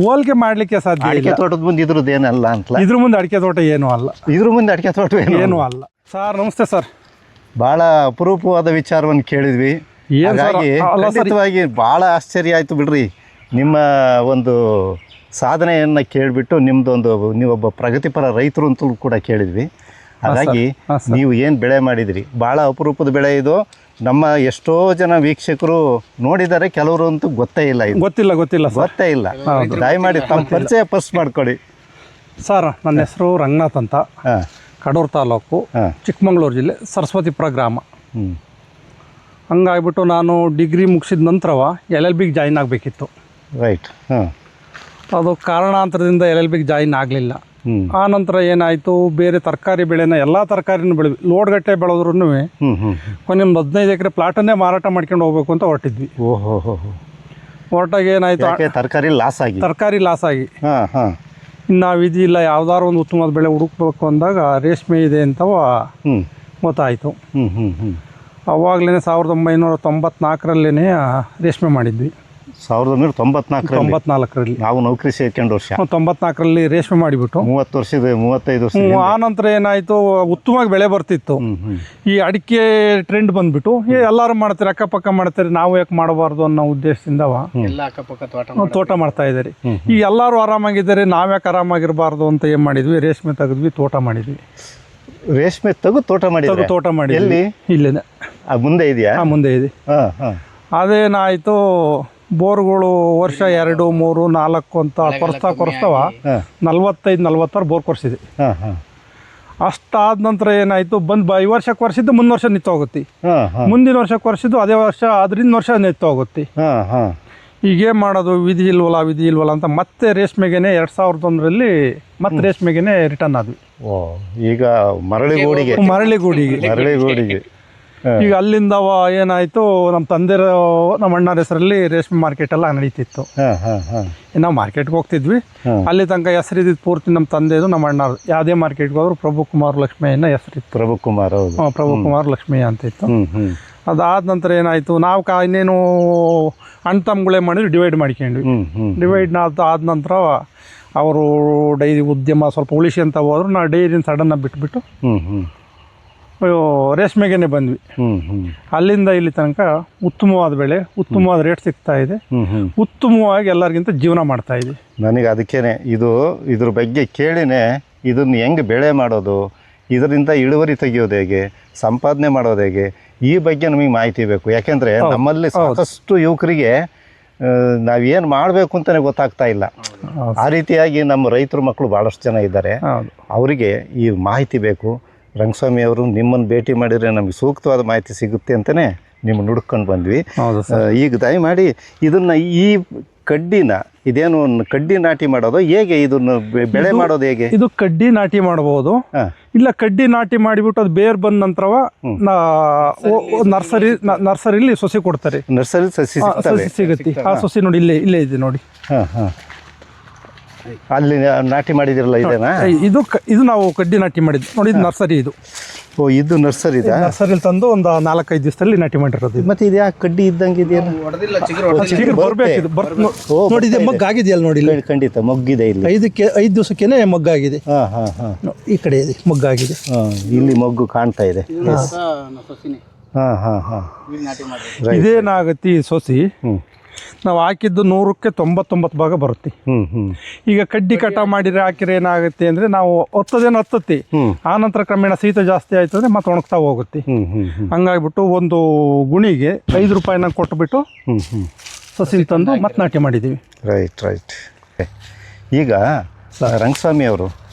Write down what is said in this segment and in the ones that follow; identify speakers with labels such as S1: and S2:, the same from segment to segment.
S1: ಹೋಲಿಕೆ ಮಾಡ್ಲಿಕ್ಕೆ ಸಾಧ್ಯ
S2: ಅಡಿಕೆ ತೋಟದ ಮುಂದೆ ಇದ್ರದ್ದು ಏನಲ್ಲ ಅಂತ.
S1: ಇದ್ರ ಮುಂದೆ ಅಡಿಕೆ ತೋಟ ಏನೂ ಅಲ್ಲ.
S2: ಇದ್ರ ಮುಂದೆ ಅಡಿಕೆ ತೋಟ
S1: ಏನೂ ಅಲ್ಲ. ಸರ್ ನಮಸ್ತೆ ಸರ್.
S2: ಭಾಳ ಅಪರೂಪವಾದ ವಿಚಾರವನ್ನು ಕೇಳಿದ್ವಿ. ಹಾಗಾಗಿ ಖಂಡಿತವಾಗಿ ಭಾಳ ಆಶ್ಚರ್ಯ ಆಯಿತು ಬಿಡ್ರಿ. ನಿಮ್ಮ ಒಂದು ಸಾಧನೆಯನ್ನು ಕೇಳಿಬಿಟ್ಟು ನಿಮ್ಮದೊಂದು ನೀವೊಬ್ಬ ಪ್ರಗತಿಪರ ರೈತರು ಅಂತಲೂ ಕೂಡ ಕೇಳಿದ್ವಿ. ಹಾಗಾಗಿ ನೀವು ಏನು ಬೆಳೆ ಮಾಡಿದಿರಿ ಭಾಳ ಅಪರೂಪದ ಬೆಳೆ ಇದು. ನಮ್ಮ ಎಷ್ಟೋ ಜನ ವೀಕ್ಷಕರು ನೋಡಿದ್ದಾರೆ, ಕೆಲವರು ಅಂತೂ ಗೊತ್ತೇ ಇಲ್ಲ. ಇದು ಗೊತ್ತೇ ಇಲ್ಲ. ದಯಮಾಡಿ ತಮ್ಮ ಪರಿಚಯ ಫಸ್ಟ್ ಮಾಡ್ಕೊಳ್ಳಿ.
S1: ಸರ್ ನನ್ನ ಹೆಸರು ರಂಗನಾಥ್ ಅಂತ, ಕಡೂರು ತಾಲೂಕು, ಚಿಕ್ಕಮಗಳೂರು ಜಿಲ್ಲೆ, ಸರಸ್ವತಿಪುರ ಗ್ರಾಮ. ಹಂಗಾಗ್ಬಿಟ್ಟು ನಾನು ಡಿಗ್ರಿ ಮುಗಿಸಿದ ನಂತರವ LLBಗೆ ಜಾಯಿನ್ ಆಗಬೇಕಿತ್ತು.
S2: ರೈಟ್.
S1: ಅದು ಕಾರಣಾಂತರದಿಂದ LLBಗೆ ಜಾಯಿನ್ ಆಗಲಿಲ್ಲ. ಆ ನಂತರ ಏನಾಯಿತು, ಬೇರೆ ತರಕಾರಿ ಬೆಳೆನ ಎಲ್ಲ ತರಕಾರಿನೂ ಬೆಳೆದ್ವಿ. ಲೋಡ್ಗಟ್ಟೆ ಬೆಳೆದ್ರೂ ಕೊನೆ ಒಂದು 15 ಎಕರೆ ಪ್ಲಾಟನ್ನೇ ಮಾರಾಟ ಮಾಡ್ಕೊಂಡು ಹೋಗ್ಬೇಕು ಅಂತ ಹೊರಟಿದ್ವಿ. ಹೊರಟಾಗ ಏನಾಯಿತು, ತರಕಾರಿ ಲಾಸ್ ಆಗಿ ಇನ್ನು ವಿಧಿ ಇಲ್ಲ, ಯಾವ್ದಾದ್ರು ಒಂದು ಉತ್ತಮವಾದ ಬೆಳೆ ಹುಡುಕ್ಬೇಕು ಅಂದಾಗ ರೇಷ್ಮೆ ಇದೆ ಅಂತವ ಗೊತ್ತಾಯಿತು. ಅವಾಗಲೇ 1994ರಲ್ಲೇ ರೇಷ್ಮೆ ಮಾಡಿದ್ವಿ. 1994ರಲ್ಲಿ
S2: ನಾವು ನೌಕರಿ ಸೇರ್ಕೊಂಡು ವರ್ಷ
S1: 94ರಲ್ಲಿ ರೇಷ್ಮೆ ಮಾಡಿಬಿಟ್ಟು
S2: 35 ವರ್ಷ.
S1: ಆ ನಂತರ ಏನಾಯಿತು, ಉತ್ತಮವಾಗಿ ಬೆಳೆ ಬರ್ತಿತ್ತು. ಈ ಅಡಿಕೆ ಟ್ರೆಂಡ್ ಬಂದ್ಬಿಟ್ಟು ಎಲ್ಲರೂ ಮಾಡ್ತಾರೆ, ಅಕ್ಕಪಕ್ಕ ಮಾಡ್ತಾರೆ, ನಾವು ಯಾಕೆ ಮಾಡಬಾರ್ದು ಅನ್ನೋ ಉದ್ದೇಶದಿಂದ ತೋಟ ಮಾಡ್ತಾ ಇದ್ದಾರೆ. ಈ ಎಲ್ಲರೂ ಆರಾಮಾಗಿದ್ದಾರೆ, ನಾವ್ಯಾಕೆ ಆರಾಮಾಗಿರಬಾರ್ದು ಅಂತ ಏನು ಮಾಡಿದ್ವಿ, ರೇಷ್ಮೆ ತೆಗೆದ್ವಿ, ತೋಟ ಮಾಡಿದ್ವಿ.
S2: ರೇಷ್ಮೆ ತೆಗೆದು ತೋಟ ಮಾಡಿ
S1: ಎಲ್ಲಿ ಇಲ್ಲೇನೆ
S2: ಮುಂದೆ ಇದೆಯಾ?
S1: ಮುಂದೆ ಇದೆ. ಅದೇನಾಯಿತು, ಬೋರ್ಗಳು ವರ್ಷ 2, 3, 4 ಅಂತ ಕೊರೆಸ್ತಾವ 45-46 ಬೋರ್ ಕೊರೆಸಿದೆ. ಅಷ್ಟಾದ ನಂತರ ಏನಾಯಿತು, ಈ ವರ್ಷಕ್ಕೆ ಕೊರೆಸಿದ್ದು ಮುಂದಿನ ವರ್ಷ ನಿಂತು ಹೋಗುತ್ತೆ, ಮುಂದಿನ ವರ್ಷಕ್ಕೆ ಕೊರೆಸಿದ್ದು ಅದೇ ವರ್ಷ ಅದರಿಂದ ವರ್ಷ ನಿಂತು ಹೋಗುತ್ತೆ. ಈಗೇನು ಮಾಡೋದು, ವಿಧಿ ಇಲ್ವಲ್ಲ ಅಂತ ಮತ್ತೆ ರೇಷ್ಮೆಗೆನೆ 2001ರಲ್ಲಿ ಮತ್ತೆ ರೇಷ್ಮೆಗೆನೆ ರಿಟರ್ನ್ ಆದ್ವಿ.
S2: ಈಗ ಮರಳಿಗೂಡಿಗೆ
S1: ಈಗ ಅಲ್ಲಿಂದ ಏನಾಯಿತು, ನಮ್ಮ ತಂದೆರ ನಮ್ಮ ಅಣ್ಣರ ಹೆಸರಲ್ಲಿ ರೇಷ್ಮೆ ಮಾರ್ಕೆಟ್ ಎಲ್ಲ ನಡೀತಿತ್ತು. ನಾವು ಮಾರ್ಕೆಟ್ಗೆ ಹೋಗ್ತಿದ್ವಿ. ಅಲ್ಲಿ ತನಕ ಹೆಸರಿದ್ದು ಪೂರ್ತಿ ನಮ್ಮ ತಂದೆದು, ನಮ್ಮ ಅಣ್ಣ ಯಾವುದೇ ಮಾರ್ಕೆಟ್ಗೆ ಹೋದ್ರು ಪ್ರಭುಕುಮಾರ್ ಲಕ್ಷ್ಮಯ್ಯನ ಹೆಸರಿತ್ತು. ಪ್ರಭುಕುಮಾರ್ ಲಕ್ಷ್ಮಯ್ಯ ಅಂತ ಇತ್ತು. ಅದಾದ ನಂತರ ಏನಾಯಿತು, ನಾವು ಇನ್ನೇನು ಅಣ್ಣ ತಮ್ಮಗಳೇ ಮಾಡಿದ್ವಿ, ಡಿವೈಡ್ ಮಾಡ್ಕೊಂಡ್ವಿ. ಆದ ನಂತರ ಅವರು ಡೈರಿ ಉದ್ಯಮ ಸ್ವಲ್ಪ ಉಳಿಸಿ ಅಂತ ಹೋದ್ರು. ನಾವು ಡೈರಿನ ಸಡನ್ನಾಗಿ ಬಿಟ್ಬಿಟ್ಟು ರೇಷ್ಮೆಗೆ ಬಂದ್ವಿ. ಅಲ್ಲಿಂದ ಇಲ್ಲಿ ತನಕ ಉತ್ತಮವಾದ ಬೆಳೆ, ಉತ್ತಮವಾದ ರೇಟ್ ಸಿಗ್ತಾ ಇದೆ, ಉತ್ತಮವಾಗಿ ಎಲ್ಲರಿಗಿಂತ ಜೀವನ ಮಾಡ್ತಾ ಇದೆ.
S2: ನನಗೆ ಅದಕ್ಕೇನೆ ಇದ್ರ ಬಗ್ಗೆ ಕೇಳಿನೇ ಇದನ್ನು ಹೆಂಗೆ ಬೆಳೆ ಮಾಡೋದು, ಇದರಿಂದ ಇಳುವರಿ ತೆಗೆಯೋದು ಹೇಗೆ, ಸಂಪಾದನೆ ಮಾಡೋದು ಹೇಗೆ, ಈ ಬಗ್ಗೆ ನಮಗೆ ಮಾಹಿತಿ ಬೇಕು. ಯಾಕೆಂದರೆ ನಮ್ಮಲ್ಲಿ ಸಾಕಷ್ಟು ಯುವಕರಿಗೆ ನಾವೇನು ಮಾಡಬೇಕು ಅಂತಲೇ ಗೊತ್ತಾಗ್ತಾ ಇಲ್ಲ. ಆ ರೀತಿಯಾಗಿ ನಮ್ಮ ರೈತರ ಮಕ್ಕಳು ಭಾಳಷ್ಟು ಜನ ಇದ್ದಾರೆ, ಅವರಿಗೆ ಈ ಮಾಹಿತಿ ಬೇಕು. ರಂಗಸ್ವಾಮಿ ಅವರು ನಿಮ್ಮನ್ನು ಭೇಟಿ ಮಾಡಿದರೆ ನಮಗೆ ಸೂಕ್ತವಾದ ಮಾಹಿತಿ ಸಿಗುತ್ತೆ ಅಂತಲೇ ನಿಮ್ಮನ್ನು ಹುಡುಕೊಂಡು ಬಂದ್ವಿ. ಈಗ ದಯಮಾಡಿ ಇದನ್ನು ಈ ಕಡ್ಡಿನ ಇದೇನು ಕಡ್ಡಿ ನಾಟಿ ಮಾಡೋದು ಹೇಗೆ, ಇದನ್ನು ಬೆಳೆ ಮಾಡೋದು ಹೇಗೆ?
S1: ಇದು ಕಡ್ಡಿ ನಾಟಿ ಮಾಡಬಹುದು, ಇಲ್ಲ ಕಡ್ಡಿ ನಾಟಿ ಮಾಡಿಬಿಟ್ಟು ಅದು ಬೇರ್ ಬಂದ ನಂತರವ ನರ್ಸರಿಲಿ ಸೊಸಿ ಕೊಡ್ತಾರೆ.
S2: ನರ್ಸರಿ ಸಸಿ
S1: ಸಿಗುತ್ತೆ. ಆ ಸೊಸಿ ನೋಡಿ ಇಲ್ಲೇ ಇದೆ ನೋಡಿ.
S2: ಅಲ್ಲಿ ನಾಟಿ ಮಾಡಿದಿರಲ್ಲ ಇದೇನಾ?
S1: ಇದು ನಾವು ಕಡ್ಡಿ ನಾಟಿ ಮಾಡಿದ್ವಿ ನೋಡಿ. ಇದು ನರ್ಸರಿ.
S2: ಇದು ನರ್ಸರಿ ಇದೆ.
S1: ನರ್ಸರಿಲಿ ತಂದು ಒಂದು 4-5 ದಿವಸದಲ್ಲಿ ನಾಟಿ ಮಾಡಿರೋದು.
S2: ಮತ್ತೆ ಇದು ಯಾಕೆ ಕಡ್ಡಿ ಇದ್ದಂಗೆ ಇದೆಯಲ್ಲ?
S1: ನೋಡಿ ಇದೆ ಮಗ್ಗಾಗಿದೆಯಲ್ಲ ನೋಡಿ.
S2: ಖಂಡಿತ ಮಗ್ಗಿದೆ. ಇಲ್ಲಿ
S1: 5 ದಿವಸಕ್ಕೇನೆ ಮಗ್ಗಾಗಿದೆ. ಈ ಕಡೆ ಇದೆ ಮಗ್ಗಾಗಿದೆ.
S2: ಇಲ್ಲಿ ಮಗ್ಗು ಕಾಣ್ತಾ ಇದೆ.
S1: ಇದೇನಾಗತ್ತೆ, ಈ ಸೊಸಿ ನಾವು ಹಾಕಿದ್ದು 100ಕ್ಕೆ 99 ಭಾಗ ಬರುತ್ತೆ. ಈಗ ಕಡ್ಡಿ ಕಟಾವು ಮಾಡಿದ್ರೆ ಹಾಕಿದ್ರೆ ಏನಾಗುತ್ತೆ ಅಂದರೆ, ನಾವು ಹತ್ತತ್ತೆ, ಆ ನಂತರ ಕ್ರಮೇಣ ಶೀತ ಜಾಸ್ತಿ ಆಯ್ತು ಅಂದರೆ ಮತ್ತೆ ಒಣಗ್ತಾ ಹೋಗುತ್ತೆ. ಹಂಗಾಗ್ಬಿಟ್ಟು ಒಂದು ಗುಣಿಗೆ 5 ರೂಪಾಯಿನ ಕೊಟ್ಬಿಟ್ಟು ಸಸಿ ತಂದು ಮತ್ತೆ ನಾಟಿ ಮಾಡಿದ್ದೀವಿ.
S2: ರೈಟ್. ಈಗ ರಂಗಸ್ವಾಮಿ ಅವರು,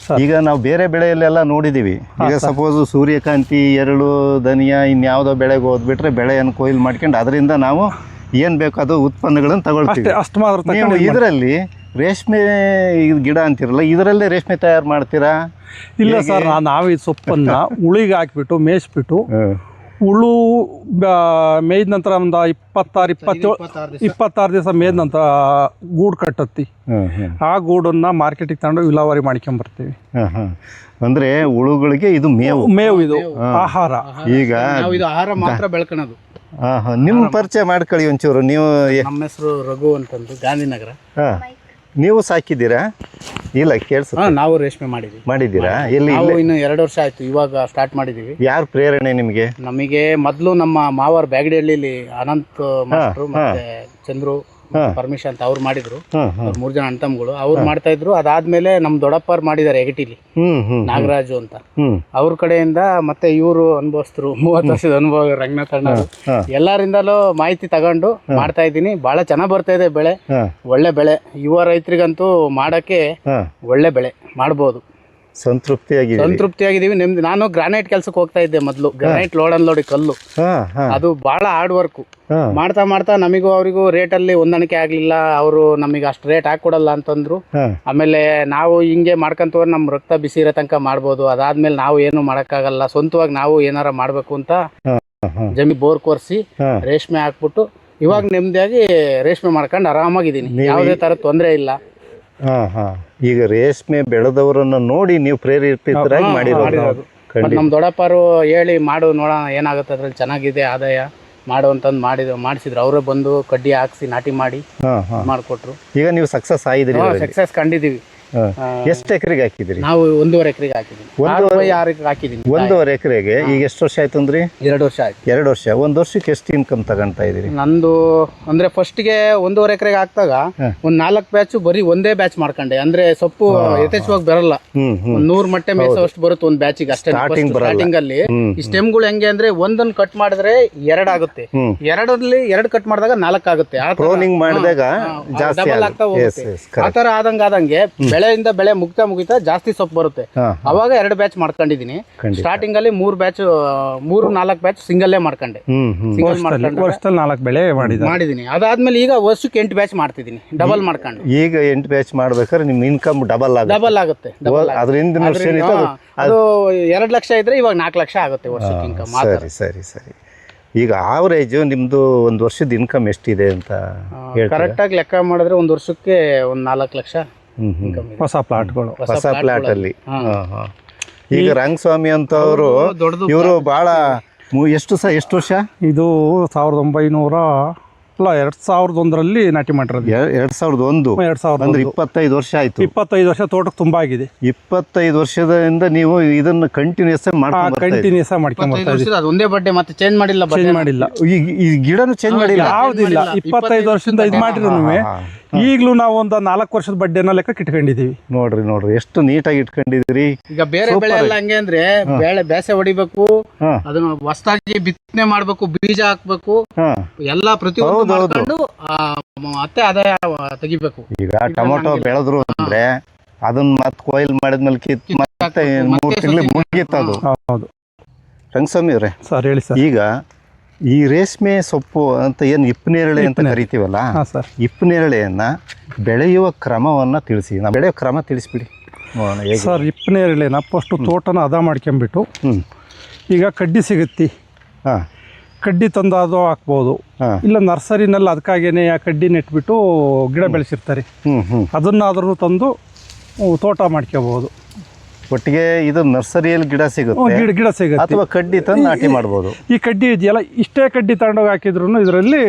S2: ಈಗ ನಾವು ಬೇರೆ ಬೆಳೆಯಲ್ಲೆಲ್ಲ ನೋಡಿದ್ದೀವಿ. ಈಗ ಸಪೋಸ್ ಸೂರ್ಯಕಾಂತಿ, ಎಳ್ಳು, ಧನಿಯಾ, ಇನ್ಯಾವುದೋ ಬೆಳೆಗೆ ಹೋದ್ಬಿಟ್ರೆ ಬೆಳೆಯನ್ನು ಕೊಯ್ಲು ಮಾಡ್ಕೊಂಡು ಅದರಿಂದ ನಾವು ಏನು ಬೇಕು ಅದು ಉತ್ಪನ್ನಗಳನ್ನು ತಗೊಳ್ತೀವಿ. ನೀವು ಇದರಲ್ಲಿ ರೇಷ್ಮೆ ಗಿಡ ಅಂತಿರಲ್ಲ, ಇದರಲ್ಲೇ ರೇಷ್ಮೆ ತಯಾರು ಮಾಡ್ತೀರಾ?
S1: ಇಲ್ಲ ಸರ್, ನಾವು ಈ ಸೊಪ್ಪನ್ನು ಉಳಿಗೆ ಹಾಕಿಬಿಟ್ಟು ಮೇಯಿಸ್ಬಿಟ್ಟು ಹುಳು ಮೇಯ್ದ ನಂತರ ಒಂದು 26 ದಿವಸ ಮೇಯ್ದ ನಂತರ ಗೂಡು ಕಟ್ಟತ್ತಿ. ಆ ಗೂಡನ್ನ ಮಾರ್ಕೆಟಿಗೆ ತಗೊಂಡು ವಿಲಾವರಿ ಮಾಡ್ಕೊಂಬರ್ತೀವಿ.
S2: ಅಂದರೆ ಹುಳುಗಳಿಗೆ ಇದು ಮೇವು
S1: ಇದು ಆಹಾರ.
S2: ಈಗ
S3: ಇದು ಆಹಾರ ಮಾತ್ರ ಬೆಳ್ಕೊಳ್ಳೋದು.
S2: ನಿಮ್ಮ ಪರಿಚಯ ಮಾಡ್ಕೊಳ್ಳಿ ಒಂಚೂರು. ನೀವು?
S3: ನಮ್ಮ ಹೆಸರು ರಘು ಅಂತಂದು, ಗಾಂಧಿನಗರ.
S2: ನೀವು ಸಾಕಿದ್ದೀರಾ? ಇಲ್ಲ ಕೇಳಿಸುತ್ತೆ.
S3: ನಾವು ರೇಷ್ಮೆ ಮಾಡಿದ್ವಿ.
S2: ಮಾಡಿದ್ದೀರಾ? ಎಲ್ಲಿ?
S3: ನಾವು ಇನ್ನು 2 ವರ್ಷ ಆಯ್ತು ಇವಾಗ ಸ್ಟಾರ್ಟ್ ಮಾಡಿದೀವಿ.
S2: ಯಾರು ಪ್ರೇರಣೆ ನಿಮಗೆ?
S3: ನಮಗೆ ಮೊದಲು ನಮ್ಮ ಮಾವರ್ ಬ್ಯಾಗಡಿಹಳ್ಳಿಲಿ ಅನಂತ್ ಮಾಸ್ಟ್ರು ಮತ್ತೆ ಚಂದ್ರು ಪರಮೇಶ್ ಅಂತ ಅವ್ರು ಮಾಡಿದ್ರು. ಅವ್ರು 3 ಜನ ಅಣ್ತಮ್ಗಳು ಅವ್ರು ಮಾಡ್ತಾ ಇದ್ರು. ಅದಾದ್ಮೇಲೆ ನಮ್ ದೊಡ್ಡಪ್ಪರ್ ಮಾಡಿದ್ದಾರೆ ಎಗಟಿಲಿ, ನಾಗರಾಜು ಅಂತ. ಅವ್ರ ಕಡೆಯಿಂದ ಮತ್ತೆ ಇವರು ಅನುಭವಸ್ಥರು 30 ವರ್ಷದ ಅನುಭವ ರಂಗನಾಥ್ ಅಣ್ಣ ಎಲ್ಲರಿಂದಲೂ ಮಾಹಿತಿ ತಗೊಂಡು ಮಾಡ್ತಾ ಇದ್ದೀನಿ. ಬಹಳ ಚೆನ್ನಾಗ್ ಬರ್ತಾ ಇದೆ ಬೆಳೆ, ಒಳ್ಳೆ ಬೆಳೆ. ಯುವ ರೈತರಿಗಂತೂ ಮಾಡಕ್ಕೆ ಒಳ್ಳೆ ಬೆಳೆ ಮಾಡ್ಬೋದು. ಸಂತೃಪ್ತಿಯಾಗಿದ್ದೀವಿ. ನಿಮ್ದು ನಾನು ಗ್ರಾನೈಟ್ ಕೆಲ್ಸಕ್ಕೆ ಹೋಗ್ತಾ ಇದ್ದೆ ಮೊದಲು. ಗ್ರಾನೈಟ್ ಲೋಡ್ ಅನ್ಲೋಡಿ ಕಲ್ಲು, ಅದು ಬಹಳ ಹಾರ್ಡ್ ವರ್ಕ್. ಮಾಡ್ತಾ ಮಾಡ್ತಾ ನಮಿಗೂ ಅವರಿಗೂ ರೇಟಲ್ಲಿ ಹೊಂದಾಣಿಕೆ ಆಗ್ಲಿಲ್ಲ. ಅವರು ನಮಗೆ ಅಷ್ಟು ರೇಟ್ ಹಾಕೊಡಲ್ಲ ಅಂತಂದ್ರು. ಆಮೇಲೆ ನಾವು ಹಿಂಗೆ ಮಾಡ್ಕೊಂತ ನಮ್ ರಕ್ತ ಬಿಸಿ ಇರೋ ತನಕ ಮಾಡ್ಬೋದು. ಅದಾದ್ಮೇಲೆ ನಾವು ಏನು ಮಾಡಕ್ಕಾಗಲ್ಲ, ಸ್ವಂತವಾಗಿ ನಾವು ಏನಾರ ಮಾಡ್ಬೇಕು ಅಂತ ಜಮೀನ್ ಬೋರ್ ಕೊರ್ಸಿ ರೇಷ್ಮೆ ಹಾಕ್ಬಿಟ್ಟು ಇವಾಗ ನೆಮ್ಮದಿಯಾಗಿ ರೇಷ್ಮೆ ಮಾಡ್ಕೊಂಡು ಆರಾಮಾಗಿದ್ದೀನಿ. ಯಾವುದೇ ತರ ತೊಂದರೆ ಇಲ್ಲ.
S2: ಈಗ ರೇಷ್ಮೆ ಬೆಳೆದವರನ್ನ ನೋಡಿ ನೀವು ಪ್ರೇರೇಪಿತರಾಗಿ ಮಾಡಿರೋದು.
S3: ನಮ್ಮ ದೊಡ್ಡಪ್ಪರು ಹೇಳಿ ಮಾಡು ನೋಡೋಣ ಏನಾಗುತ್ತೆ ಅದ್ರಲ್ಲಿ, ಚೆನ್ನಾಗಿದೆ ಆದಾಯ ಮಾಡು ಅಂತಂದು ಮಾಡಿಸಿದ್ರು. ಅವರೇ ಬಂದು ಕಡ್ಡಿ ಹಾಕ್ಸಿ ನಾಟಿ ಮಾಡಿ ಮಾಡಿಕೊಟ್ರು.
S2: ಈಗ ನೀವು ಸಕ್ಸಸ್ ಆಗಿದ್ದೀರಿ?
S3: ಸಕ್ಸೆಸ್ ಕಂಡಿದ್ದೀವಿ.
S2: ಎಷ್ಟು ಎಕರೆಗೆ ಹಾಕಿದಿರಿ?
S3: ನಾವು 1.5 ಎಕರೆಗೆ ಹಾಕಿದ್ದೀನಿ. 6 ಹಾಕಿದ್ದೀನಿ.
S2: 1.5 ಎಕರೆಗೆ ಈಗ ಎಷ್ಟು ವರ್ಷ ಆಯ್ತು ಅಂದ್ರಿ?
S3: 2 ವರ್ಷ ಆಯ್ತು.
S2: 2 ವರ್ಷ. ಒಂದು ವರ್ಷಕ್ಕೆ ಎಷ್ಟು ಇನ್ಕಮ್ ತಗೊಂತಾ ಇದೀರಿ?
S3: ನಂದು ಅಂದ್ರೆ ಫಸ್ಟ್ಗೆ 1.5 ಎಕರೆಗೆ ಹಾಕ್ದಾಗ ಒಂದ್ 4 ಬ್ಯಾಚ್ ಬರೀ ಒಂದೇ ಬ್ಯಾಚ್ ಮಾಡ್ಕೊಂಡೆ. ಅಂದ್ರೆ ಸೊಪ್ಪು ಯಥೇಚ್ಛವಾಗಿ ಬರಲ್ಲ. 100 ಮೊಟ್ಟೆ ಮೇಸೋಷ್ಟು ಬರುತ್ತೆ ಒಂದ್ ಬ್ಯಾಚಿಗೆ ಅಷ್ಟೇ. ಸ್ಟಾರ್ಟಿಂಗ್ ಅಲ್ಲಿ ಈ ಸ್ಟೆಮ್ಗಳು ಹೆಂಗೆ ಅಂದ್ರೆ ಒಂದನ್ನು ಕಟ್ ಮಾಡಿದ್ರೆ 2 ಆಗುತ್ತೆ, 2 ಕಟ್ ಮಾಡಿದಾಗ 4 ಆಗುತ್ತೆ.
S2: ಕ್ಲೋನಿಂಗ್ ಮಾಡಿದಾಗ
S3: ಡಬಲ್ ಆಗ್ತಾ ಹೋಗುತ್ತೆ. ಆತರ ಆದಂಗೆ ಬೆಳೆಯಿಂದ ಬೆಳೆ ಮುಗಿತಾ ಜಾಸ್ತಿ ಸೊಪ್ಪು ಬರುತ್ತೆ. ಅವಾಗ 2 ಬ್ಯಾಚ್ ಮಾಡ್ಕೊಂಡಿದೀನಿ. ಸ್ಟಾರ್ಟಿಂಗ್ ಅಲ್ಲಿ 3 ಬ್ಯಾಚ್ 3-4 ಬ್ಯಾಚ್ ಸಿಂಗಲ್ಲೇ ಮಾಡ್ಕೊಂಡೆ.
S1: ವರ್ಷದಲ್ಲಿ 4 ಬೆಳೆ
S3: ಮಾಡಿದೀನಿ. ಅದಾದ್ಮೇಲೆ ಈಗ ವರ್ಷಕ್ಕೆ 8 ಬ್ಯಾಚ್ ಮಾಡ್ತಿದ್ದೀನಿ, ಡಬಲ್ ಮಾಡ್ಕೊಂಡು.
S2: ಈಗ 8 ಬ್ಯಾಚ್ ಮಾಡ್ಬೇಕಾದ್ರೆ ನಿಮ್ ಇನ್ಕಮ್ ಡಬಲ್ ಆಗುತ್ತೆ. ಅದರಿಂದ
S3: ಅದು 2 ಲಕ್ಷ ಇದ್ರೆ ಇವಾಗ 4 ಲಕ್ಷ ಆಗುತ್ತೆ ವರ್ಷಕ್ಕೆ ಇನ್ಕಮ್.
S2: ಸರಿ. ಈಗ ಆವರೇಜ್ ನಿಮ್ದು ಒಂದು ವರ್ಷದ ಇನ್ಕಮ್ ಎಷ್ಟಿದೆ ಅಂತ
S3: ಕರೆಕ್ಟ್ ಆಗಿ ಲೆಕ್ಕ ಮಾಡಿದ್ರೆ ಒಂದು ವರ್ಷಕ್ಕೆ ಒಂದು 4 ಲಕ್ಷ.
S1: ಹೊಸ ಪ್ಲಾಟ್ಗಳು,
S2: ಹೊಸ ಪ್ಲಾಟ್ ಅಲ್ಲಿ. ಈಗ ರಂಗಸ್ವಾಮಿ ಅಂತ ಅವರು ಇವರು ಬಹಳ ಎಷ್ಟು ವರ್ಷ?
S1: ಇದು 2001ರಲ್ಲಿ ನಾಟಿ ಮಾಡಿರೋದು.
S2: 2001 ಅಂದ್ರೆ 25 ವರ್ಷ ಆಯ್ತು.
S1: 25 ವರ್ಷ ತೋಟಕ್ಕೆ ತುಂಬಾ ಆಗಿದೆ.
S2: 25 ವರ್ಷದಿಂದ ನೀವು ಇದನ್ನ ಕಂಟಿನ್ಯೂಸ್
S1: ಮಾಡ್ಕೊಂಡ್
S3: ಒಂದೇ ಬಡ್ಡೆ ಮತ್ತೆ ಚೇಂಜ್ ಮಾಡಿಲ್ಲ.
S2: ಈ ಗಿಡನು ಚೇಂಜ್ ಮಾಡಿಲ್ಲ,
S1: ಯಾವ್ದಿಲ್ಲ. 25 ವರ್ಷದಿಂದ ಇದು ಮಾಡಿದ್ರು ಈಗಲೂ ನಾವು ಒಂದು 4 ವರ್ಷದ ಬಡ್ಡೆನ ಲೆಕ್ಕ ಇಟ್ಕೊಂಡಿದೀವಿ.
S2: ನೋಡ್ರಿ ಎಷ್ಟು ನೀಟಾಗಿ ಇಟ್ಕೊಂಡಿದ್ರಿ.
S3: ಈಗ ಬೇರೆ ಬೆಳೆ ಎಲ್ಲ ಹಂಗೆ ಅಂದ್ರೆ ಬೆಳೆ ಬೇಸೆ ಹೊಡಿಬೇಕು, ಅದನ್ನ ಹೊಸದಾಗಿ ಬಿತ್ತನೆ ಮಾಡ್ಬೇಕು, ಬೀಜ ಹಾಕ್ಬೇಕು, ಎಲ್ಲಾ ಪ್ರತಿಯೊಂದು ಮಾಡ್ಕೊಂಡು ಮತ್ತೆ ಆದಾಯ ತೆಗಿಬೇಕು.
S2: ಈಗ ಟೊಮೊಟೊ ಬೆಳೆದ್ರು ಅಂದ್ರೆ ಅದನ್ನ ಮತ್ತೆ ಕೊಯ್ಲ್ ಮಾಡಿದ್ಮೇಲೆ ಮತ್ತೆ 3 ತಿಂಗಳು ಮುಗಿತದು.
S1: ಹೌದು
S2: ರಂಗಸ್ವಾಮಿ ಅವರೇ,
S1: ಸರ್ ಹೇಳಿ ಸರ್.
S2: ಈಗ ಈ ರೇಷ್ಮೆ ಸೊಪ್ಪು ಅಂತ ಏನು ಇಪ್ಪನೇರಳೆ ಅಂತ ಕರಿತೀವಲ್ಲ, ಇಪ್ಪನೇರಳೆಯನ್ನ ಬೆಳೆಯುವ ಕ್ರಮವನ್ನ ತಿಳಿಸಿ. ನಾವು ಬೆಳೆಯೋ ಕ್ರಮ ತಿಳಿಸ್ಬಿಡಿ
S1: ಸರ್. ಇಪ್ಪನೇರಳೆನ ಫಸ್ಟ್ ತೋಟನ ಹದ ಮಾಡ್ಕೊಂಬಿಟ್ಟು, ಈಗ ಕಡ್ಡಿ ಸಿಗುತ್ತೆ, ಕಡ್ಡಿ ತಂದು ಅದು ಹಾಕ್ಬೋದು. ಇಲ್ಲ ನರ್ಸರಿನಲ್ಲಿ ಅದಕ್ಕಾಗೇನೆ ಆ ಕಡ್ಡಿ ನೆಟ್ಬಿಟ್ಟು ಗಿಡ ಬೆಳೆಸಿರ್ತಾರೆ, ಅದನ್ನಾದ್ರೂ ತಂದು ತೋಟ ಮಾಡ್ಕೋಬಹುದು.
S2: ಒಟ್ಟಿಗೆ ಇದು ನರ್ಸರಿಯಲ್ಲಿ ಗಿಡ ಸಿಗುತ್ತೆ,
S1: ಗಿಡ ಸಿಗುತ್ತೆ,
S2: ಅಥವಾ ಕಡ್ಡಿ ತಂದು ನಾಟಿ ಮಾಡ್ಬೋದು.
S1: ಈ ಕಡ್ಡಿ ಇದೆಯಲ್ಲ, ಇಷ್ಟೇ ಕಡ್ಡಿ ತಗೊಂಡೋಗಿ ಹಾಕಿದ್ರು ಇದರಲ್ಲಿ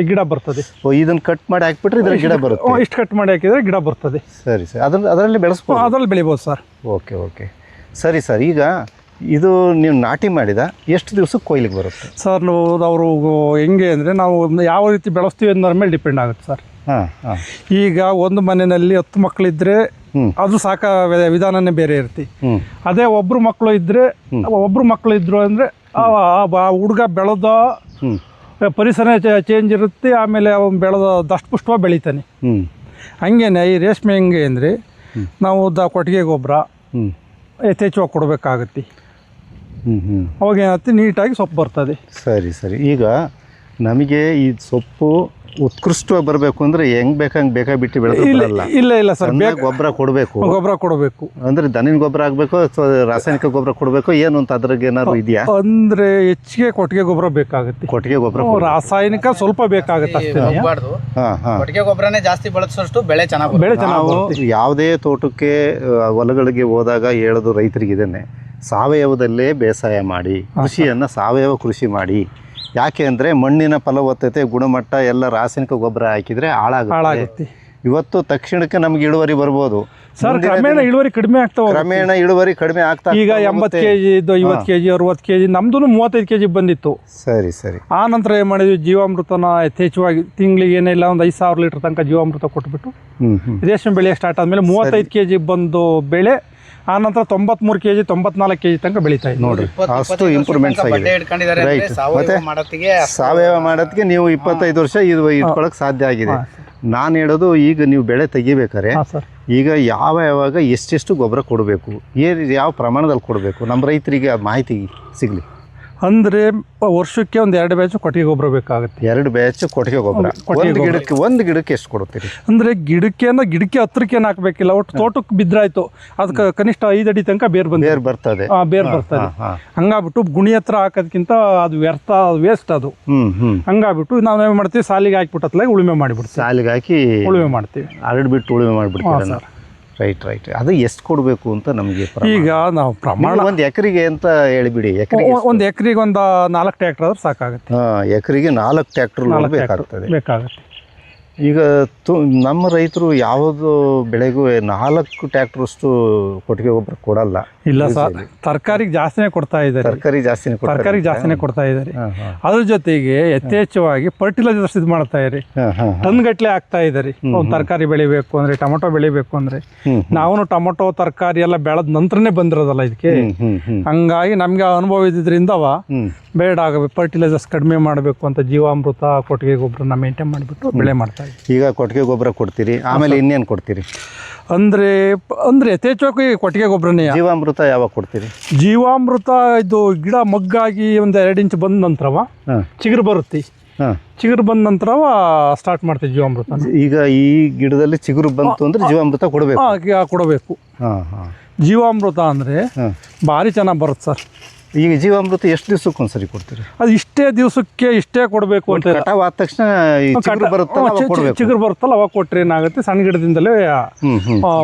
S1: ಗಿಡ ಬರ್ತದೆ.
S2: ಇದನ್ನ ಕಟ್ ಮಾಡಿ ಹಾಕ್ಬಿಟ್ರೆ ಇದ್ರ ಗಿಡ ಬರುತ್ತೆ.
S1: ಇಷ್ಟು ಕಟ್ ಮಾಡಿ ಹಾಕಿದ್ರೆ ಗಿಡ ಬರ್ತದೆ.
S2: ಸರಿ ಅದರಲ್ಲಿ ಬೆಳೆಸ್ಬೋದು,
S1: ಅದರಲ್ಲಿ ಬೆಳಿಬೋದು ಸರ್.
S2: ಓಕೆ ಸರಿ ಸರ್. ಈಗ ಇದು ನೀವು ನಾಟಿ ಮಾಡಿದ ಎಷ್ಟು ದಿವಸಕ್ಕೆ ಕೊಯ್ಲಿಗೆ ಬರುತ್ತೆ
S1: ಸರ್? ಅವರು ಹೆಂಗೆ ಅಂದರೆ ನಾವು ಯಾವ ರೀತಿ ಬೆಳೆಸ್ತೀವಿ ಅನ್ನೋದ್ರ ಮೇಲೆ ಡಿಪೆಂಡ್ ಆಗುತ್ತೆ ಸರ್. ಈಗ ಒಂದು ಮನೆಯಲ್ಲಿ 10 ಮಕ್ಕಳಿದ್ರೆ ಅದು ಸಾಕ ವಿಧಾನನೇ ಬೇರೆ ಇರ್ತಿ. ಅದೇ ಒಬ್ರು ಮಕ್ಕಳು ಇದ್ರು ಅಂದ್ರೆ ಆ ಹುಡುಗ ಬೆಳೆದ ಪರಿಸರ ಚೇಂಜ್ ಇರುತ್ತೆ, ಆಮೇಲೆ ಅವನು ಬೆಳೆದ ದಷ್ಟಪುಷ್ಟವಾಗಿ ಬೆಳಿತಾನೆ. ಹಂಗೇನೆ ಈ ರೇಷ್ಮೆ ಹೆಂಗೆ ಅಂದರೆ ನಾವು ಕೊಟ್ಟಿಗೆ ಗೊಬ್ಬರ ಯಥೇಚ್ಛವಾಗಿ ಕೊಡಬೇಕಾಗತ್ತೆ. ಅವಾಗ ಏನಾಗುತ್ತೆ, ನೀಟಾಗಿ ಸೊಪ್ಪು ಬರ್ತದೆ.
S2: ಸರಿ. ಈಗ ನಮಗೆ ಈ ಸೊಪ್ಪು ಉತ್ಕೃಷ್ಟವಾಗಿ ಬರಬೇಕು ಅಂದ್ರೆ ಹೆಂಗ್ ಬೇಕಾಗಿ ಬಿಟ್ಟು ಬೆಳೆದಿಲ್ಲ.
S1: ಇಲ್ಲ ಸರ್,
S2: ಗೊಬ್ಬರ ಕೊಡಬೇಕು. ಅಂದ್ರೆ ದನಿನ ಗೊಬ್ಬರ ಆಗ್ಬೇಕು ಅಥವಾ ರಾಸಾಯನಿಕ ಗೊಬ್ಬರ ಕೊಡಬೇಕು ಏನು ಅಂತ ಅದ್ರಾಗ ಏನಾದ್ರು ಇದೆಯಾ?
S1: ಅಂದ್ರೆ ಹೆಚ್ಚಿಗೆ ಕೊಟ್ಟಿಗೆ ಗೊಬ್ಬರ ಬೇಕಾಗುತ್ತೆ.
S2: ಕೊಟ್ಟಿಗೆ ಗೊಬ್ಬರ,
S1: ರಾಸಾಯನಿಕ ಸ್ವಲ್ಪ ಬೇಕಾಗುತ್ತೆ ಅಷ್ಟೇ.
S3: ಕೊಟ್ಟಿಗೆ ಗೊಬ್ಬರನೇ ಜಾಸ್ತಿ ಬಳಸೋಷ್ಟು ಬೆಳೆ ಚೆನ್ನಾಗಿ.
S2: ಯಾವುದೇ ತೋಟಕ್ಕೆ ಹೊಲಗಳಿಗೆ ಹೋದಾಗ ಹೇಳೋದು ರೈತರಿಗೆ ಇದನ್ನೇ, ಸಾವಯವದಲ್ಲೇ ಬೇಸಾಯ ಮಾಡಿ, ಕೃಷಿಯನ್ನ ಸಾವಯವ ಕೃಷಿ ಮಾಡಿ. ಯಾಕೆ ಅಂದರೆ ಮಣ್ಣಿನ ಫಲವತ್ತತೆ, ಗುಣಮಟ್ಟ ಎಲ್ಲ ರಾಸಾಯನಿಕ ಗೊಬ್ಬರ ಹಾಕಿದರೆ ಹಾಳಾಗುತ್ತೆ. ಇವತ್ತು ತಕ್ಷಣಕ್ಕೆ ನಮ್ಗೆ ಇಳುವರಿ ಬರ್ಬೋದು,
S1: ಸರ್ ಕ್ರಮೇಣ ಇಳುವರಿ ಕಡಿಮೆ ಆಗ್ತಾ ಹೋಗುತ್ತೆ.
S2: ಕ್ರಮೇಣ ಇಳುವರಿ ಕಡಿಮೆ ಆಗ್ತಾ
S1: ಈಗ 80 kg ಇದ್ದು 50 kg 60 kg, ನಮ್ದು 35 kg ಬಂದಿತ್ತು.
S2: ಸರಿ ಸರಿ.
S1: ಆ ನಂತರ ಏನು ಮಾಡಿದ್ವಿ, ಜೀವಾಮೃತನ ಯಥೇಚ್ಛವಾಗಿ ತಿಂಗಳಿಗೆ ಏನಿಲ್ಲ ಒಂದು 5,000 ಲೀಟರ್ ತನಕ ಜೀವಾಮೃತ ಕೊಟ್ಬಿಟ್ಟು ರೇಷ್ಮೆ ಬೆಳೆ ಸ್ಟಾರ್ಟ್ ಆದಮೇಲೆ 35 kg ಬಂದು ಬೆಳೆ ಆ ನಂತರ 93 kg 94 kg ತನಕ ಬೆಳೀತಾ ಇದೆ
S2: ನೋಡ್ರಿ, ಅಷ್ಟು ಇಂಪ್ರೂವ್ಮೆಂಟ್ಸ್ ಆಗಿದೆ. ರೈಟ್. ಮತ್ತೆ ಸಾವಯವ ಮಾಡೋದಕ್ಕೆ ನೀವು 25 ವರ್ಷ ಇದು ಇಟ್ಕೊಳಕ್ ಸಾಧ್ಯ ಆಗಿದೆ. ನಾನು ಹೇಳೋದು, ಈಗ ನೀವು ಬೆಳೆ ತೆಗಿಬೇಕಾರೆ ಈಗ ಯಾವಾಗ ಎಷ್ಟೆಷ್ಟು ಗೊಬ್ಬರ ಕೊಡಬೇಕು, ಯಾವ ಪ್ರಮಾಣದಲ್ಲಿ ಕೊಡಬೇಕು, ನಮ್ಮ ರೈತರಿಗೆ ಮಾಹಿತಿ ಸಿಗಲಿ.
S1: ಅಂದರೆ ವರ್ಷಕ್ಕೆ ಒಂದು 2 ಬ್ಯಾಚ್ ಕೊಟ್ಟಿಗೆ ಗೊಬ್ಬರ ಬೇಕಾಗುತ್ತೆ.
S2: 2 ಬ್ಯಾಚ್ ಕೊಟ್ಟಿಗೆ ಗೊಬ್ಬರ ಒಂದು ಗಿಡಕ್ಕೆ ಎಷ್ಟು ಕೊಡ್ತೀರಿ?
S1: ಅಂದರೆ ಗಿಡಕ್ಕೆ 10 ಹಾಕಬೇಕಿಲ್ಲ, ಒಟ್ಟು ತೋಟಕ್ಕೆ ಬಿದ್ರಾಯ್ತು, ಅದಕ್ಕೆ ಕನಿಷ್ಠ 5 ಅಡಿ ತನಕ ಬೇರು ಬರ್ತದೆ. ಬೇರು ಬರ್ತದೆ. ಹಂಗಾಗ್ಬಿಟ್ಟು ಗುಣಿ ಹತ್ರ ಹಾಕೋದಕ್ಕಿಂತ ಅದು ವ್ಯರ್ಥ, ವೇಸ್ಟ್ ಅದು. ಹಂಗಾಗ್ಬಿಟ್ಟು ನಾವೇನು ಮಾಡ್ತೀವಿ, ಸಾಲಿಗೆ ಹಾಕಿಬಿಟ್ಟತ್ಲಾಗ ಉಳುಮೆ ಮಾಡಿಬಿಡ್ತೀವಿ.
S2: ಸಾಲಿಗೆ ಹಾಕಿ
S1: ಉಳುಮೆ ಮಾಡ್ತೀವಿ,
S2: ಹರಡ್ಬಿಟ್ಟು ಉಳುಮೆ ಮಾಡಿಬಿಡ್ತೀವಿ.
S1: Sir
S2: right right. ಅದು ಎಷ್ಟು ಕೊಡಬೇಕು ಅಂತ ನಮಗೆ
S1: ಈಗ ನಾವು ಪ್ರಮಾಣ
S2: ಒಂದು ಎಕರೆಗೆ ಅಂತ ಹೇಳಿಬಿಡಿ.
S1: ಒಂದು ಎಕರೆಗೆ ಒಂದು 4 ಟ್ರ್ಯಾಕ್ಟರ್ ಆದ್ರೆ ಸಾಕಾಗುತ್ತೆ.
S2: ಎಕರೆಗೆ 4 ಟ್ರ್ಯಾಕ್ಟರ್ ಬೇಕಾಗುತ್ತೆ. ಈಗ ನಮ್ಮ ರೈತರು ಯಾವುದು ಬೆಳೆಗೂ 4 ಟ್ರ್ಯಾಕ್ಟರ್ಷ್ಟು ಕೊಟ್ಟಿಗೆ ಗೊಬ್ಬರ ಕೊಡಲ್ಲ.
S1: ಇಲ್ಲ ಸರ್, ತರಕಾರಿಗೆ ಜಾಸ್ತಿನೇ ಕೊಡ್ತಾ ಇದ್ದಾರೆ.
S2: ತರಕಾರಿಗೆ
S1: ಜಾಸ್ತಿನೇ ಕೊಡ್ತಾ ಇದ್ದಾರೆ. ಅದ್ರ ಜೊತೆಗೆ ಯಥೇಚ್ಛವಾಗಿ ಫರ್ಟಿಲೈಸರ್ಸ್ ಇದು ಮಾಡ್ತಾ ಇದ್ದಾರೆ. ಟನ್ ಗಟ್ಟಲೆ ಆಗ್ತಾ ಇದ್ದಾರೆ. ಒಂದು ತರಕಾರಿ ಬೆಳಿಬೇಕು ಅಂದ್ರೆ, ಟೊಮೊಟೊ ಬೆಳಿಬೇಕು ಅಂದ್ರೆ, ನಾವು ಟೊಮೊಟೊ ತರಕಾರಿ ಎಲ್ಲ ಬೆಳೆದ ನಂತರನೇ ಬಂದಿರೋದಲ್ಲ ಇದಕ್ಕೆ. ಹಂಗಾಗಿ ನಮ್ಗೆ ಅನುಭವ ಇದ್ದಿದ್ರಿಂದ ಬೇಡ, ಫರ್ಟಿಲೈಸರ್ಸ್ ಕಡಿಮೆ ಮಾಡಬೇಕು ಅಂತ ಜೀವಾಮೃತ ಕೊಟ್ಟಿಗೆ ಗೊಬ್ಬರನ ಮೇಂಟೈನ್ ಮಾಡಿಬಿಟ್ಟು ಬೆಳೆ ಮಾಡ್ತಾ ಇದ್ದೀವಿ.
S2: ಈಗ ಕೊಟ್ಟಿಗೆ ಗೊಬ್ಬರ ಕೊಡ್ತೀರಿ, ಆಮೇಲೆ ಇನ್ನೇನು ಕೊಡ್ತೀರಿ?
S1: ಅಂದ್ರೆ ಯಥೇಚ್ಛವಾಗಿ ಕೊಟ್ಟಿಗೆ ಗೊಬ್ಬರನೇ.
S2: ಜೀವಾಮೃತ ಯಾವಾಗ ಕೊಡ್ತೀರಿ?
S1: ಜೀವಾಮೃತ ಇದು ಗಿಡ ಮಗ್ಗಾಗಿ ಒಂದು 2 ಇಂಚ್ ಬಂದ ನಂತರವ ಚಿಗುರು ಬರುತ್ತೆ. ಚಿಗುರು ಬಂದ ನಂತರ ಸ್ಟಾರ್ಟ್ ಮಾಡ್ತೀವಿ ಜೀವಾಮೃತ.
S2: ಈಗ ಈ ಗಿಡದಲ್ಲಿ ಚಿಗುರು ಬಂತು ಅಂದ್ರೆ ಜೀವಾಮೃತ
S1: ಕೊಡಬೇಕು. ಜೀವಾಮೃತ ಅಂದ್ರೆ ಭಾರಿ ಚೆನ್ನಾಗಿ ಬರುತ್ತೆ ಸರ್.
S2: ಈಗ ಜೀವಾಮೃತ ಎಷ್ಟು ದಿವಸಕ್ಕೆ ಒಂದ್ಸರಿ ಕೊಡ್ತೀರಿ?
S1: ಅದು ಇಷ್ಟೇ ದಿವಸಕ್ಕೆ ಇಷ್ಟೇ ಕೊಡಬೇಕು ಅಂತ.
S2: ಕಟಾವ್ ಆದ ತಕ್ಷಣ
S1: ಚಿಗುರು ಬರುತ್ತಲ್ಲ ಅವಾಗ ಕೊಟ್ಟರೆ ಏನಾಗುತ್ತೆ, ಸಣ್ಣ ಗಿಡದಿಂದಲೇ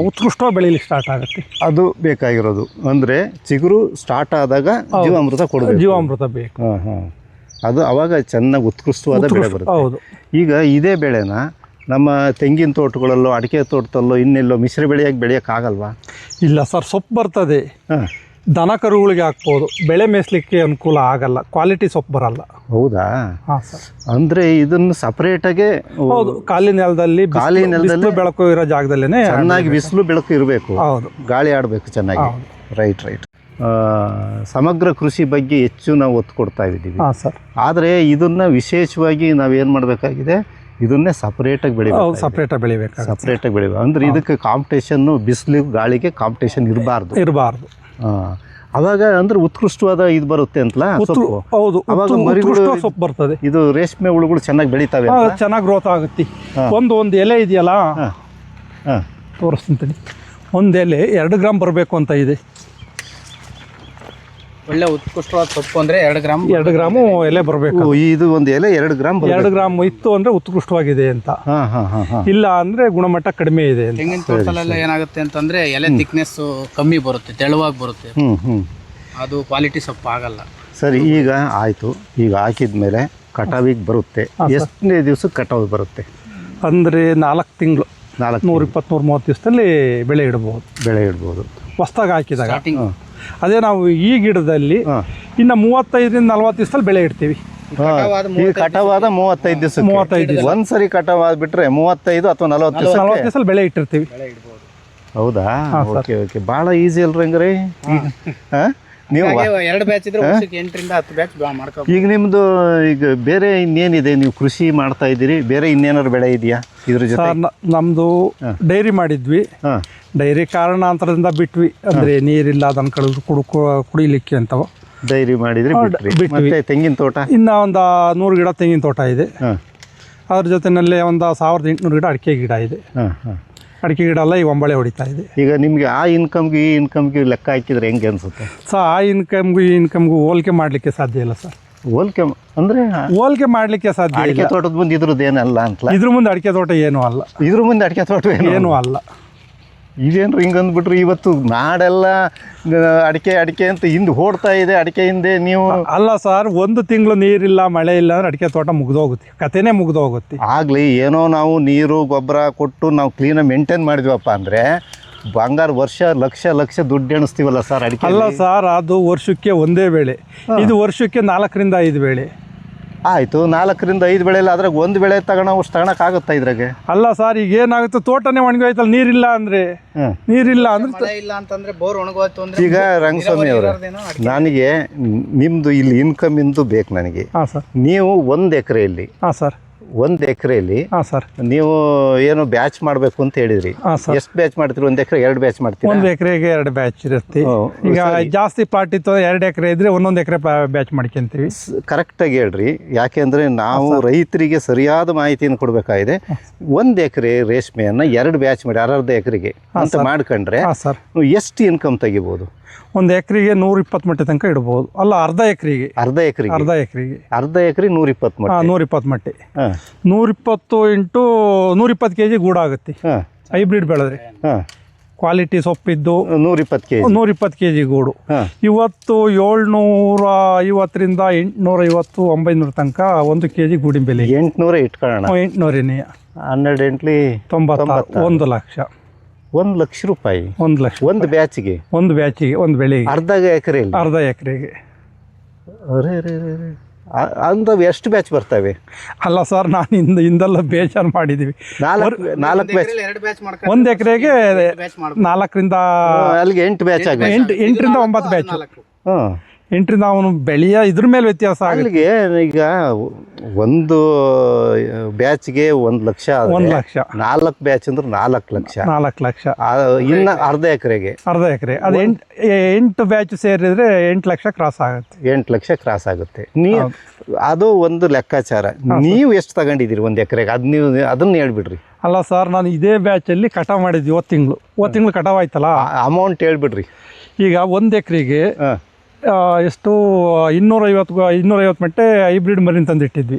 S1: ಉತ್ಕೃಷ್ಟವಾಗಿ ಬೆಳೀಲಿಕ್ಕೆ ಸ್ಟಾರ್ಟ್ ಆಗುತ್ತೆ.
S2: ಅದು ಬೇಕಾಗಿರೋದು. ಅಂದ್ರೆ ಚಿಗುರು ಸ್ಟಾರ್ಟ್ ಆದಾಗ ಜೀವಾಮೃತ ಕೊಡಬೇಕು.
S1: ಜೀವಾಮೃತ ಬೇಕು.
S2: ಅದು ಅವಾಗ ಚೆನ್ನಾಗಿ ಉತ್ಕೃಷ್ಟವಾದ ಬೆಳೆ ಬರುತ್ತೆ.
S1: ಹೌದು.
S2: ಈಗ ಇದೇ ಬೆಳೆನ ನಮ್ಮ ತೆಂಗಿನ ತೋಟಗಳಲ್ಲೋ ಅಡಿಕೆ ತೋಟದಲ್ಲೋ ಇನ್ನೆಲ್ಲೋ ಮಿಶ್ರ ಬೆಳೆಯಾಗಿ ಬೆಳೆಯೋಕ್ಕಾಗಲ್ವಾ? ಇಲ್ಲ ಸರ್, ಸೊಪ್ಪು ಬರ್ತದೆ. ದನ ಕರುಗಳಿಗೆ ಹಾಕ್ಬೋದು, ಬೆಳೆ ಮೇಯಿಸ್ಲಿಕ್ಕೆ ಅನುಕೂಲ ಆಗಲ್ಲ, ಕ್ವಾಲಿಟಿ ಸೊಪ್ಪು ಬರಲ್ಲ. ಹೌದಾ? ಹಾಂ ಸರ್. ಅಂದರೆ ಇದನ್ನು ಸಪ್ರೇಟಾಗೆ ಹೌದು, ಖಾಲಿ ನೆಲದಲ್ಲಿ ಬೆಳಕು ಇರೋ ಜಾಗದಲ್ಲೇ ಚೆನ್ನಾಗಿ ಬಿಸಿಲು ಬೆಳಕು ಇರಬೇಕು. ಹೌದು, ಗಾಳಿ ಆಡಬೇಕು ಚೆನ್ನಾಗಿ. Right right. ಸಮಗ್ರ ಕೃಷಿ ಬಗ್ಗೆ ಹೆಚ್ಚು ನಾವು ಒತ್ತು ಕೊಡ್ತಾ ಇದ್ದೀವಿ. ಹಾಂ ಸರ್. ಆದರೆ ಇದನ್ನು ವಿಶೇಷವಾಗಿ ನಾವೇನು ಮಾಡಬೇಕಾಗಿದೆ, ಇದನ್ನೇ ಸಪ್ರೇಟಾಗಿ ಬೆಳಿಬೇಕು. ಸಪ್ರೇಟಾಗಿ ಬೆಳಿಬೇಕು. ಅಂದರೆ ಇದಕ್ಕೆ ಕಾಂಪಿಟೇಷನ್ನು, ಬಿಸಿಲು ಗಾಳಿಗೆ ಕಾಂಪಿಟೇಷನ್ ಇರಬಾರ್ದು. ಅವಾಗ ಅಂದ್ರೆ ಉತ್ಕೃಷ್ಟವಾದ ಇದು ಬರುತ್ತೆ ಅಂತಲ್ಲ ಸೊಪ್ಪು. ಹೌದು, ಅವಾಗ ಮರಿಗಳು ಸೊಪ್ಪು ಬರ್ತದೆ. ಇದು ರೇಷ್ಮೆ ಹುಳುಗಳು ಚೆನ್ನಾಗಿ ಬೆಳಿತಾವೆ, ಚೆನ್ನಾಗಿ ಗ್ರೋತ್ ಆಗುತ್ತೆ. ಒಂದು ಎಲೆ ಇದೆಯಲ್ಲ, ತೋರಿಸ್ತೀನಿ. ಒಂದು ಎಲೆ 2 ಗ್ರಾಮ್ ಬರಬೇಕು ಅಂತ ಇದೆ.
S3: ಒಳ್ಳೆ ಉತ್ಕೃಷ್ಟವಾದ ಸೊಪ್ಪು ಅಂದ್ರೆ 2
S1: ಗ್ರಾಮು ಎಲೆ ಬರಬೇಕು.
S2: ಇದು ಒಂದು ಎಲೆ 2 ಗ್ರಾಮ್
S1: 2 ಗ್ರಾಮ್ ಇತ್ತು ಅಂದ್ರೆ ಉತ್ಕೃಷ್ಟವಾಗಿದೆ ಅಂತ. ಇಲ್ಲ ಅಂದ್ರೆ ಗುಣಮಟ್ಟ ಕಡಿಮೆ ಇದೆ.
S3: ತೆಂಗಿನ ತೋಟದಲ್ಲೆಲ್ಲ ಏನಾಗುತ್ತೆ ಅಂತಂದ್ರೆ ಎಲೆ ಥಿಕ್ನೆಸ್ ಕಮ್ಮಿ ಬರುತ್ತೆ, ತೆಳುವಾಗಿ ಬರುತ್ತೆ. ಅದು ಕ್ವಾಲಿಟಿ ಸೊಪ್ಪು ಆಗಲ್ಲ.
S2: ಸರಿ, ಈಗ ಆಯ್ತು. ಈಗ ಹಾಕಿದ್ಮೇಲೆ ಕಟಾವಿಗೆ ಬರುತ್ತೆ. ಎಷ್ಟನೇ ದಿವಸಕ್ಕೆ ಕಟಾವು ಬರುತ್ತೆ?
S1: ಅಂದ್ರೆ 4 ತಿಂಗಳು, 120-130 ದಿವಸದಲ್ಲಿ ಬೆಳೆ ಇಡ್ಬೋದು. ಹೊಸ್ದಾಗಿ ಹಾಕಿದಾಗ. ಅದೇ ನಾವು ಈ ಗಿಡದಲ್ಲಿ ಇನ್ನು 35-40 ದಿವಸದಲ್ಲಿ ಬೆಳೆ ಇಡ್ತೀವಿ.
S2: ಕಟಾವಾದ 35 ದಿವಸ. ಒಂದ್ಸರಿ ಕಟಾವ್ ಆದ್ಬಿಟ್ರೆ 35 ಅಥವಾ 40
S1: ದಿವಸದಲ್ಲಿ ಬೆಳೆ ಇಟ್ಟಿರ್ತೀವಿ.
S2: ಹೌದಾ? Okay okay. ಭಾಳ ಈಸಿ ಅಲ್ರಿ ಹಂಗಾರೆ. ನೀವು
S3: 2 ಬ್ಯಾಚ್ ಇದ್ರೆ ವರ್ಷಕ್ಕೆ 8-10 ಬ್ಯಾಚ್ ಮಾಡ್ಕೊ. ಈಗ
S2: ನಿಮ್ದು ಈಗ ಬೇರೆ ಇನ್ನೇನಿದೆ? ನೀವು ಕೃಷಿ ಮಾಡ್ತಾ ಇದ್ದೀರಿ, ಬೇರೆ ಇನ್ನೇನಾದ್ರು ಬೆಳೆ ಇದೆಯಾ ಇದ್ರ ಜೊತೆ?
S1: ನಮ್ದು ಡೈರಿ ಮಾಡಿದ್ವಿ. ಡೈರಿ ಕಾರಣಾಂತರದಿಂದ ಬಿಟ್ವಿ. ಅಂದ್ರೆ ನೀರಿಲ್ಲ, ಅದನ್ನ ಕುಡಿಲಿಕ್ಕೆ ಅಂತ
S2: ಡೈರಿ ಮಾಡಿದ್ರಿ, ಬಿಟ್ವಿ. ತೆಂಗಿನ ತೋಟ
S1: ಇನ್ನ ಒಂದು 100 ಗಿಡ ತೆಂಗಿನ ತೋಟ ಇದೆ. ಅದ್ರ ಜೊತೆನಲ್ಲೇ ಒಂದು 1800 ಗಿಡ ಅಡಿಕೆ ಗಿಡ ಇದೆ. ಅಡಿಕೆ ಗಿಡ ಎಲ್ಲ ಈಗ ಒಂಬಳೆ ಹೊಡಿತಾ ಇದೆ.
S2: ಈಗ ನಿಮ್ಗೆ ಆ ಇನ್ಕಮ್ಗೆ ಈ ಇನ್ಕಮ್ಗೆ ಲೆಕ್ಕ ಹಾಕಿದ್ರೆ ಹೆಂಗೆ ಅನ್ಸುತ್ತೆ
S1: ಸರ್? ಆ ಇನ್ಕಮ್ಗೂ ಈ ಇನ್ಕಮ್ಗೂ ಹೋಲಿಕೆ ಮಾಡ್ಲಿಕ್ಕೆ ಸಾಧ್ಯ ಇಲ್ಲ ಸರ್. ಹೋಲಿಕೆ ಮಾಡ್ಲಿಕ್ಕೆ ಸಾಧ್ಯ.
S2: ಅಡಿಕೆ ತೋಟದ ಮುಂದೆ ಇದ್ರದ್ದು ಏನಲ್ಲ ಅಂತ.
S1: ಇದ್ರ ಮುಂದೆ ಅಡಿಕೆ ತೋಟ ಏನೂ ಅಲ್ಲ.
S2: ಇದ್ರ ಮುಂದೆ ಅಡಿಕೆ ತೋಟ ಏನೂ ಅಲ್ಲ. ಇದೇನ್ರಿ ಹಿಂಗೆ ಅಂದ್ಬಿಟ್ರಿ, ಇವತ್ತು ನಾಡೆಲ್ಲ ಅಡಿಕೆ ಅಂತ ಹಿಂದೆ ಓಡ್ತಾ ಇದೆ, ಅಡಿಕೆ ಹಿಂದೆ ನೀವು.
S1: ಅಲ್ಲ ಸರ್, ಒಂದು ತಿಂಗಳು ನೀರಿಲ್ಲ ಮಳೆ ಇಲ್ಲ ಅಂದ್ರೆ ಅಡಿಕೆ ತೋಟ ಮುಗ್ದೋಗುತ್ತೆ, ಕತೆನೇ ಮುಗ್ದೋಗುತ್ತೆ.
S2: ಆಗಲಿ ಏನೋ ನಾವು ನೀರು ಗೊಬ್ಬರ ಕೊಟ್ಟು ನಾವು ಕ್ಲೀನಾಗಿ ಮೇಂಟೈನ್ ಮಾಡಿದ್ವಪ್ಪ ಅಂದರೆ ಬಂಗಾರ ವರ್ಷ ಲಕ್ಷ ದುಡ್ಡು ಎಣಿಸ್ತೀವಲ್ಲ ಸರ್ ಅಡಿಕೆ.
S1: ಅಲ್ಲ ಸರ್, ಅದು ವರ್ಷಕ್ಕೆ ಒಂದೇ ಬೆಳೆ, ಇದು ವರ್ಷಕ್ಕೆ 4 ರಿಂದ 5 ಬೆಳೆ.
S2: ಆಯಿತು, 4 ರಿಂದ 5 ಬೆಳೆ ಇಲ್ಲ, ಅದ್ರಾಗ ಒಂದು ಬೆಳೆ ತಗೊಳಕ್ಕಾಗುತ್ತಾ ಇದ್ರಾಗೆ?
S1: ಅಲ್ಲ ಸರ್, ಈಗ ಏನಾಗುತ್ತೆ, ತೋಟನೇ ಒಣಗೋಯ್ತಲ್ಲ, ನೀರಿಲ್ಲ ಅಂದ್ರೆ. ನೀರಿಲ್ಲ ಅಂದ್ರೆ
S3: ಮಳೆ ಇಲ್ಲ ಅಂತಂದ್ರೆ ಬೋರ್ ಒಣಗೋಯ್ತು ಅಂದ್ರೆ
S2: ಈಗ ರಂಗಸ್ವಾಮಿ ಅವರೇ, ನನಗೆ ನಿಮ್ಮದು ಇಲ್ಲಿ ಇನ್ಕಮ್ ಇಂದು ಬೇಕು ನನಗೆ.
S1: ಹಾಂ ಸರ್.
S2: ನೀವು 1 ಎಕರೆಯಲ್ಲಿ
S1: ಹಾಂ ಸರ್.
S2: 1 ಎಕರೆಯಲ್ಲಿ
S1: ಹಾಂ ಸರ್.
S2: ನೀವು ಏನು ಬ್ಯಾಚ್ ಮಾಡಬೇಕು ಅಂತ ಹೇಳಿದ್ರಿ.
S1: ಹಾಂ ಸರ್.
S2: ಎಷ್ಟು ಬ್ಯಾಚ್ ಮಾಡ್ತೀರಿ? 1 ಎಕರೆ 2 ಬ್ಯಾಚ್ ಮಾಡ್ತೀರಿ?
S1: 1 ಎಕರೆಗೆ 2 ಬ್ಯಾಚ್ ಇರುತ್ತೆ. ಈಗ ಜಾಸ್ತಿ ಪ್ಲಾಟ್ ಇತ್ತು 2 ಎಕರೆ ಇದ್ರೆ 1 ಎಕರೆ ಬ್ಯಾಚ್ ಮಾಡ್ಕೊಂತೀವಿ.
S2: ಕರೆಕ್ಟಾಗಿ ಹೇಳ್ರಿ, ಯಾಕೆಂದ್ರೆ ನಾವು ರೈತರಿಗೆ ಸರಿಯಾದ ಮಾಹಿತಿಯನ್ನು ಕೊಡಬೇಕಾಗಿದೆ. 1 ಎಕರೆ ರೇಷ್ಮೆಯನ್ನು 2 ಬ್ಯಾಚ್ ಮಾಡಿ ಅರ್ಧ ಎಕರೆಗೆ ಅಂತ ಮಾಡ್ಕೊಂಡ್ರೆ ನೀವು ಎಷ್ಟು ಇನ್ಕಮ್ ತೆಗಿಬೋದು?
S1: 1 ಎಕರೆಗೆ 120 ಮಟ್ಟಿ ತನಕ ಇಡ್ಬೋದು. ಅಲ್ಲ, ಅರ್ಧ ಎಕರೆಗೆ.
S2: ಅರ್ಧ ಎಕರೆಗೆ 120 ಮಟ್ಟಿ.
S1: 120 ಮಟ್ಟಿ. 120 ಇಂಟು 120 kg ಗೂಡಾಗುತ್ತೆ ಹೈಬ್ರಿಡ್ ಬೆಳೆದ್ರೆ. ಕ್ವಾಲಿಟಿ ಸೊಪ್ಪಿದ್ದು
S2: 120 kg.
S1: 120 kg ಗೂಡು. ಇವತ್ತು 750 ರಿಂದ 850 900 ತನಕ 1 kg ಗೂಡಿನ ಬೆಲೆ.
S2: 800 ಇಟ್ಕೊಳ್ಳೋಣ.
S1: 800
S2: 12 ಎಂಟ್ಲಿ
S1: 90. 1 ಲಕ್ಷ.
S2: 1 ಲಕ್ಷ ರೂಪಾಯಿ
S1: 1 ಲಕ್ಷ.
S2: ಒಂದು ಬ್ಯಾಚ್ಗೆ?
S1: ಒಂದು ಬ್ಯಾಚಿಗೆ, ಒಂದು ಬೆಳೆಗೆ.
S2: ಅರ್ಧ ಎಕರೆಯಲ್ಲಿ?
S1: ಅರ್ಧ ಎಕರೆಗೆ.
S2: ಅರೇ ಅಂದವು ಎಷ್ಟು ಬ್ಯಾಚ್ ಬರ್ತವೆ?
S1: ಅಲ್ಲ ಸರ್, ನಾನು ಹಿಂದೆಲ್ಲ ಬೇಜಾರು ಮಾಡಿದ್ದೀವಿ.
S2: 4 ಬ್ಯಾಚ್.
S1: 1 ಎಕರೆಗೆ 4 ರಿಂದ
S2: ಅಲ್ಲಿಗೆ 8 ಬ್ಯಾಚ್ ಆಗ
S1: 8 ರಿಂದ 9 ಬ್ಯಾಚ್. 8 ರಿಂದ ಅವನು ಬೆಳೆಯ ಇದ್ರ ಮೇಲೆ ವ್ಯತ್ಯಾಸ ಆಗುತ್ತೆ.
S2: ಅಲ್ಲಿಗೆ ಈಗ ಒಂದು ಬ್ಯಾಚ್ಗೆ 1 ಲಕ್ಷ.
S1: 1 ಲಕ್ಷ.
S2: 4 ಬ್ಯಾಚ್ ಅಂದ್ರೆ 4 ಲಕ್ಷ.
S1: 4 ಲಕ್ಷ.
S2: ಇನ್ನು ಅರ್ಧ ಎಕರೆಗೆ?
S1: ಅರ್ಧ ಎಕರೆ ಅದು 8 ಬ್ಯಾಚ್ ಸೇರಿದ್ರೆ 8 ಲಕ್ಷ ಕ್ರಾಸ್ ಆಗುತ್ತೆ.
S2: 8 ಲಕ್ಷ ಕ್ರಾಸ್ ಆಗುತ್ತೆ. ಅದು ಒಂದು ಲೆಕ್ಕಾಚಾರ. ನೀವು ಎಷ್ಟು ತಗೊಂಡಿದ್ದೀರಿ 1 ಎಕರೆಗೆ? ಅದನ್ನ ಹೇಳ್ಬಿಡ್ರಿ.
S1: ಅಲ್ಲ ಸರ್, ನಾನು ಇದೇ ಬ್ಯಾಚಲ್ಲಿ ಕಟಾವು ಮಾಡಿದ್ವಿ. ಇವತ್ತು ತಿಂಗಳು ಕಟಾವು ಆಯ್ತಲ್ಲ,
S2: ಅಮೌಂಟ್ ಹೇಳ್ಬಿಡ್ರಿ.
S1: ಈಗ 1 ಎಕರೆಗೆ ಎಷ್ಟು 250 ಮಟ್ಟೆ ಹೈಬ್ರಿಡ್ ಮರಿನ ತಂದಿಟ್ಟಿದ್ವಿ.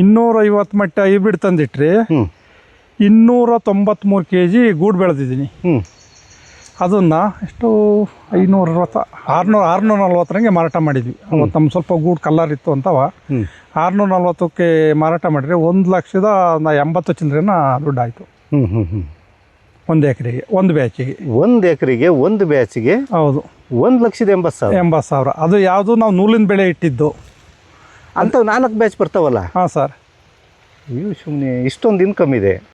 S1: 250 ಮಟ್ಟೆ ಹೈಬ್ರಿಡ್ ತಂದಿಟ್ರಿ 293 kg ಗೂಡು ಬೆಳೆದಿದ್ದೀನಿ. ಅದನ್ನು ಎಷ್ಟು 560 640 ಮಾರಾಟ ಮಾಡಿದ್ವಿ. ಅವತ್ತು ನಮ್ಮ ಸ್ವಲ್ಪ ಗೂಡು ಕಲ್ಲರ್ ಇತ್ತು ಅಂತವ 640ಕ್ಕೆ ಮಾರಾಟ ಮಾಡಿದ್ರೆ 1,80,000 ಚಿಲ್ಲರೆನ ದುಡ್ಡು ಆಯಿತು. 1 ಎಕರೆಗೆ 1 ಬ್ಯಾಚಿಗೆ.
S2: 1 ಎಕರೆಗೆ 1 ಬ್ಯಾಚಿಗೆ? ಹೌದು. 1,80,000.
S1: ಅದು ಯಾವುದು ನಾವು ನೂಲಿನ ಬೆಳೆ ಇಟ್ಟಿದ್ದು
S2: ಅಂತ 4 ಬ್ಯಾಚ್ ಬರ್ತಾವಲ್ಲ?
S1: ಹಾಂ ಸರ್.
S2: ಸುಮ್ಮನೆ ಇಷ್ಟೊಂದು ಇನ್ಕಮ್ ಇದೆ.